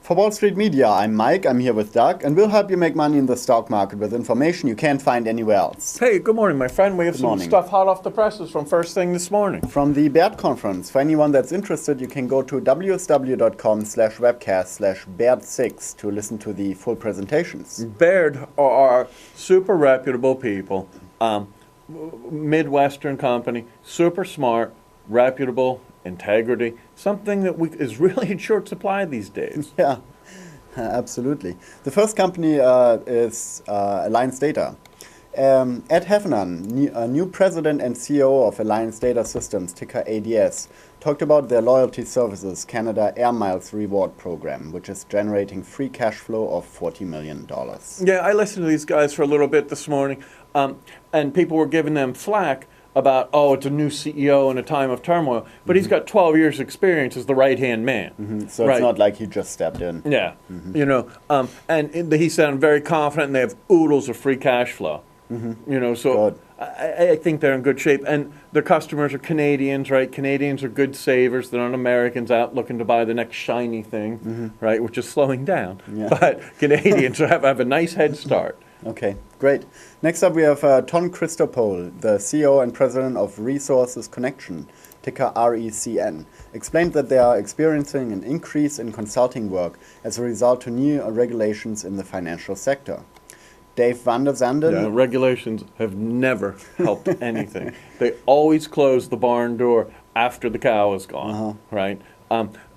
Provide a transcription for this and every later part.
For Wall Street Media, I'm Mike, I'm here with Doug, and we'll help you make money in the stock market with information you can't find anywhere else. Hey, good morning, my friend. We have some stuff hot off the presses from first thing this morning. From the Baird conference. For anyone that's interested, you can go to wsw.com/webcast/Baird6 to listen to the full presentations. Baird are super reputable people, Midwestern company, super smart, reputable, integrity, something that is really in short supply these days. Yeah, absolutely. The first company is Alliance Data. Ed Heffernan, new president and CEO of Alliance Data Systems, ticker ADS, talked about their loyalty services Canada Air Miles reward program, which is generating free cash flow of $40 million. Yeah, I listened to these guys for a little bit this morning, and people were giving them flack about, oh, it's a new CEO in a time of turmoil, but he's got 12 years experience as the right-hand man. So it's not like he just stepped in. Yeah, you know, and he sounded very confident, and they have oodles of free cash flow. You know, so I think they're in good shape, and their customers are Canadians, right? Canadians are good savers. They're not Americans out looking to buy the next shiny thing, right? Which is slowing down. Yeah. But Canadians have a nice head start. Okay, great. Next up, we have Ton Christopole, the CEO and president of Resources Connection, ticker RECN, explained that they are experiencing an increase in consulting work as a result to new regulations in the financial sector. Dave van der Zanden. Yeah, regulations have never helped anything. They always close the barn door after the cow is gone, right?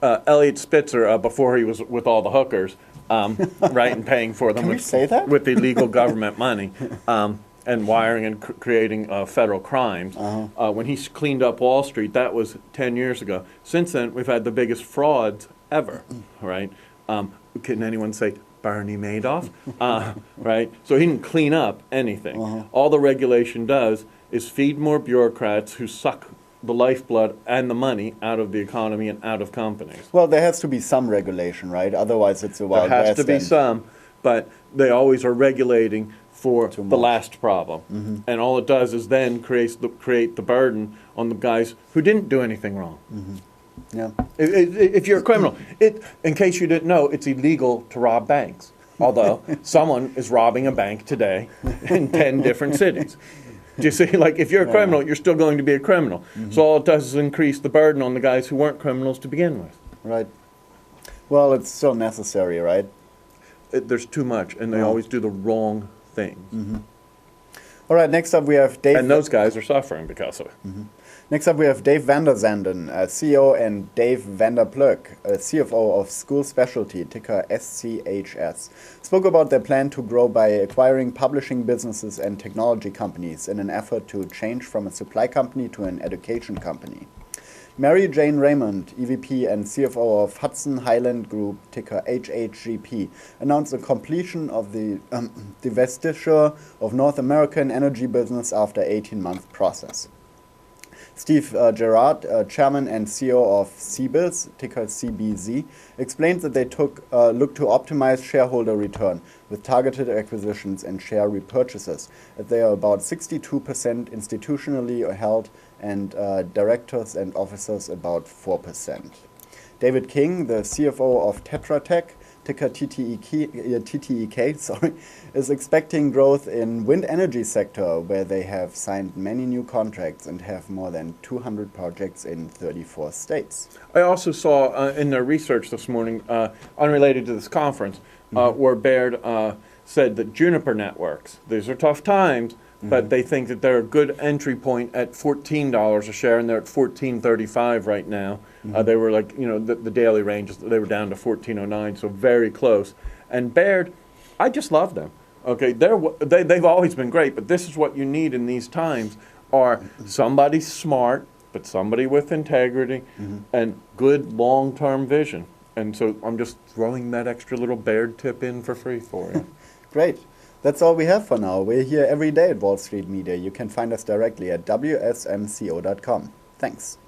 Elliot Spitzer, before he was with all the hookers, right, and paying for them with illegal government money, and wiring and creating federal crimes. When he cleaned up Wall Street, that was 10 years ago. Since then, we've had the biggest frauds ever, right? Can anyone say Bernie Madoff? Right? So he didn't clean up anything. All the regulation does is feed more bureaucrats who suck the lifeblood and the money out of the economy and out of companies. Well, there has to be some regulation, right? Otherwise, it's a wild west. There has to be some, but they always are regulating for the last problem. And all it does is then create the burden on the guys who didn't do anything wrong. Yeah. If you're a criminal, in case you didn't know, it's illegal to rob banks. Although someone is robbing a bank today in 10 different cities. Do you see? Like, if you're a criminal, you're still going to be a criminal. So all it does is increase the burden on the guys who weren't criminals to begin with. Right. Well, it's still necessary, right? There's too much, and they always do the wrong things. All right, next up we have Dave. And those guys are suffering because of it. Next up we have Dave van der Zanden, CEO, and Dave van der Pluk, CFO of School Specialty, ticker SCHS, spoke about their plan to grow by acquiring publishing businesses and technology companies in an effort to change from a supply company to an education company. Mary Jane Raymond, EVP and CFO of Hudson Highland Group, ticker HHGP, announced the completion of the divestiture of North American energy business after 18-month process. Steve Gerard, chairman and CEO of CBIZ, ticker CBZ, explained that they look to optimize shareholder return with targeted acquisitions and share repurchases, as they are about 62% institutionally held and directors and officers about 4%. David King, the CFO of Tetra Tech, ticker TTEK, is expecting growth in wind energy sector, where they have signed many new contracts and have more than 200 projects in 34 states. I also saw in their research this morning, unrelated to this conference, where Baird said that Juniper Networks, these are tough times, but they think that they're a good entry point at $14 a share, and they're at $14.35 right now. They were like, you know, the daily ranges, they were down to $14.09, so very close. And Baird, I just love them. Okay, they've always been great, but this is what you need in these times, are somebody smart, but somebody with integrity and good long-term vision. And so I'm just throwing that extra little Baird tip in for free for you. Great. That's all we have for now. We're here every day at Wall Street Media. You can find us directly at wsmco.com. Thanks.